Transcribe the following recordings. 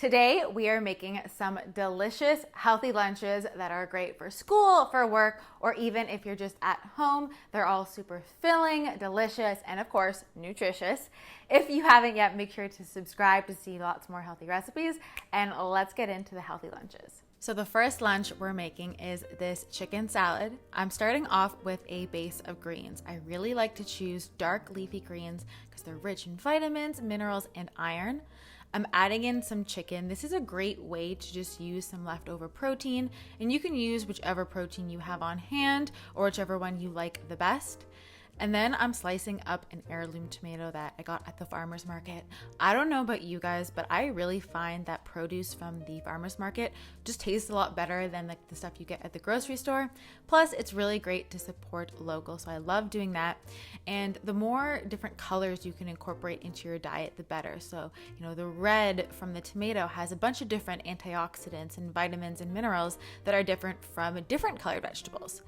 Today, we are making some delicious, healthy lunches that are great for school, for work, or even if you're just at home. They're all super filling, delicious, and of course, nutritious. If you haven't yet, make sure to subscribe to see lots more healthy recipes, and let's get into the healthy lunches. So the first lunch we're making is this chicken salad. I'm starting off with a base of greens. I really like to choose dark leafy greens because they're rich in vitamins, minerals, and iron. I'm adding in some chicken. This is a great way to just use some leftover protein, and you can use whichever protein you have on hand or whichever one you like the best. And then I'm slicing up an heirloom tomato that I got at the farmer's market. I don't know about you guys, but I really find that produce from the farmer's market just tastes a lot better than the stuff you get at the grocery store. Plus, it's really great to support local, so I love doing that. And the more different colors you can incorporate into your diet, the better. So, the red from the tomato has a bunch of different antioxidants and vitamins and minerals that are different from different colored vegetables.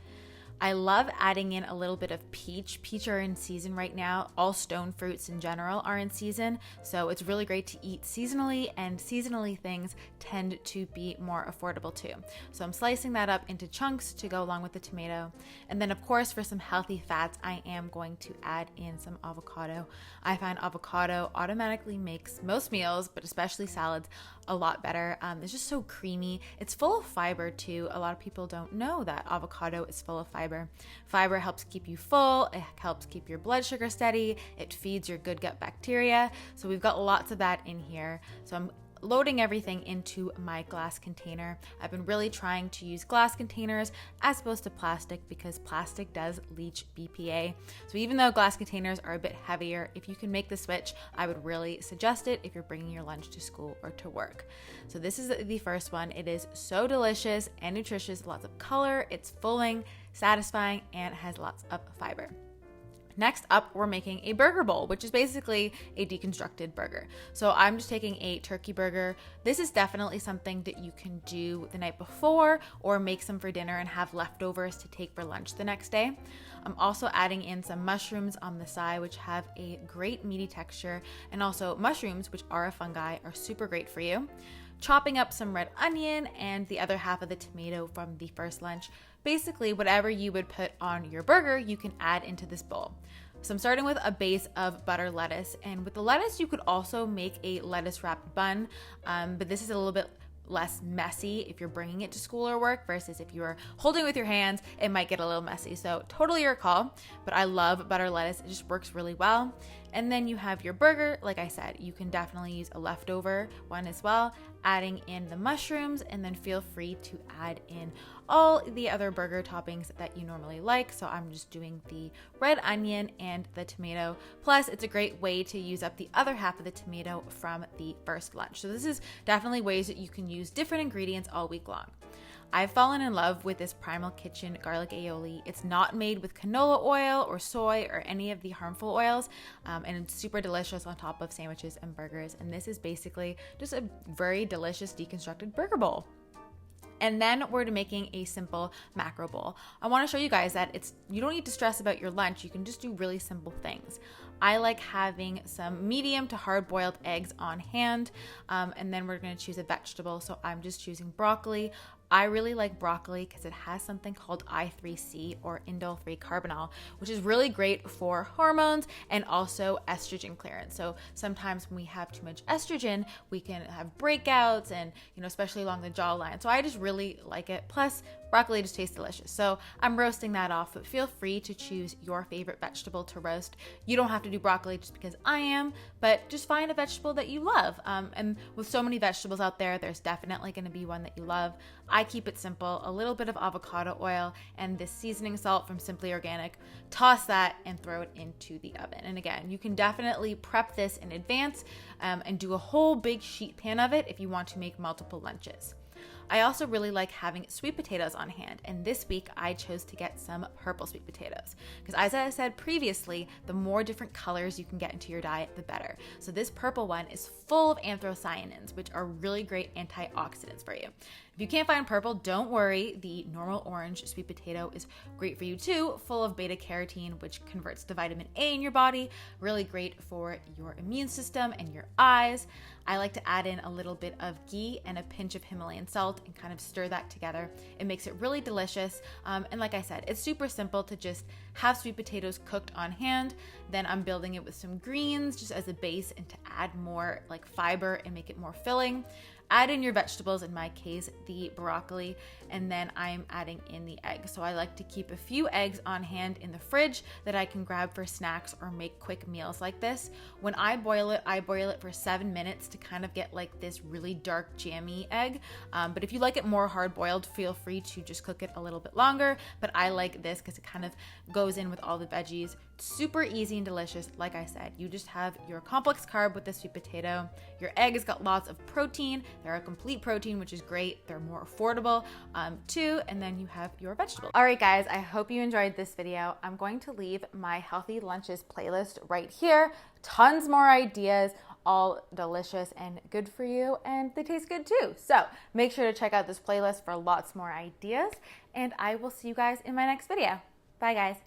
I love adding in a little bit of peach. Peach are in season right now. All stone fruits in general are in season, so it's really great to eat seasonally, and seasonally things tend to be more affordable too. So I'm slicing that up into chunks to go along with the tomato. And then of course, for some healthy fats, I am going to add in some avocado. I find avocado automatically makes most meals, but especially salads, a lot better. It's just so creamy. It's full of fiber too. A lot of people don't know that avocado is full of fiber. Fiber helps keep you full. It helps keep your blood sugar steady. It feeds your good gut bacteria. So we've got lots of that in here. So I'm loading everything into my glass container. I've been really trying to use glass containers as opposed to plastic because plastic does leach BPA. So even though glass containers are a bit heavier, if you can make the switch, I would really suggest it if you're bringing your lunch to school or to work. So this is the first one. It is so delicious and nutritious, lots of color, it's filling, satisfying, and has lots of fiber. Next up, we're making a burger bowl, which is basically a deconstructed burger. So I'm just taking a turkey burger. This is definitely something that you can do the night before or make some for dinner and have leftovers to take for lunch the next day. I'm also adding in some mushrooms on the side, which have a great meaty texture, and also mushrooms, which are a fungi, are super great for you. Chopping up some red onion and the other half of the tomato from the first lunch. Basically, whatever you would put on your burger, you can add into this bowl. So I'm starting with a base of butter lettuce, and with the lettuce, you could also make a lettuce wrapped bun, but this is a little bit less messy if you're bringing it to school or work versus if you are holding it with your hands, it might get a little messy. So totally your call, but I love butter lettuce. It just works really well. And then you have your burger. Like I said, you can definitely use a leftover one as well, adding in the mushrooms, and then feel free to add in all the other burger toppings that you normally like. So I'm just doing the red onion and the tomato. Plus, it's a great way to use up the other half of the tomato from the first lunch. So this is definitely ways that you can use different ingredients all week long. I've fallen in love with this Primal Kitchen garlic aioli. It's not made with canola oil or soy or any of the harmful oils, and it's super delicious on top of sandwiches and burgers. And this is basically just a very delicious deconstructed burger bowl. And then we're making a simple macro bowl. I want to show you guys that you don't need to stress about your lunch. You can just do really simple things. I like having some medium to hard-boiled eggs on hand, and then we're going to choose a vegetable. So I'm just choosing broccoli. I really like broccoli because it has something called I3C or indole-3 carbonyl, which is really great for hormones and also estrogen clearance. So sometimes when we have too much estrogen, we can have breakouts and, especially along the jawline. So I just really like it. Plus, broccoli just tastes delicious. So I'm roasting that off, but feel free to choose your favorite vegetable to roast. You don't have to do broccoli just because I am, but just find a vegetable that you love. And with so many vegetables out there, there's definitely going to be one that you love. I keep it simple, a little bit of avocado oil and this seasoning salt from Simply Organic. Toss that and throw it into the oven. And again, you can definitely prep this in advance and do a whole big sheet pan of it if you want to make multiple lunches. I also really like having sweet potatoes on hand, and this week I chose to get some purple sweet potatoes because, as I said previously, the more different colors you can get into your diet, the better. So this purple one is full of anthocyanins, which are really great antioxidants for you. If you can't find purple, don't worry. The normal orange sweet potato is great for you too, full of beta carotene, which converts to vitamin A in your body. Really great for your immune system and your eyes. I like to add in a little bit of ghee and a pinch of Himalayan salt and kind of stir that together. It makes it really delicious. And like I said, it's super simple to just have sweet potatoes cooked on hand. Then I'm building it with some greens just as a base and to add more like fiber and make it more filling. Add in your vegetables, in my case, the broccoli, and then I'm adding in the egg. So I like to keep a few eggs on hand in the fridge that I can grab for snacks or make quick meals like this. When I boil it for 7 minutes to kind of get like this really dark jammy egg. But if you like it more hard boiled, feel free to just cook it a little bit longer. But I like this because it kind of goes in with all the veggies. Super easy and delicious. Like I said, you just have your complex carb with the sweet potato. Your egg has got lots of protein. They're a complete protein, which is great. They're more affordable too. And then you have your vegetables. All right, guys, I hope you enjoyed this video. I'm going to leave my healthy lunches playlist right here. Tons more ideas, all delicious and good for you, and they taste good too. So make sure to check out this playlist for lots more ideas, and I will see you guys in my next video. Bye, guys.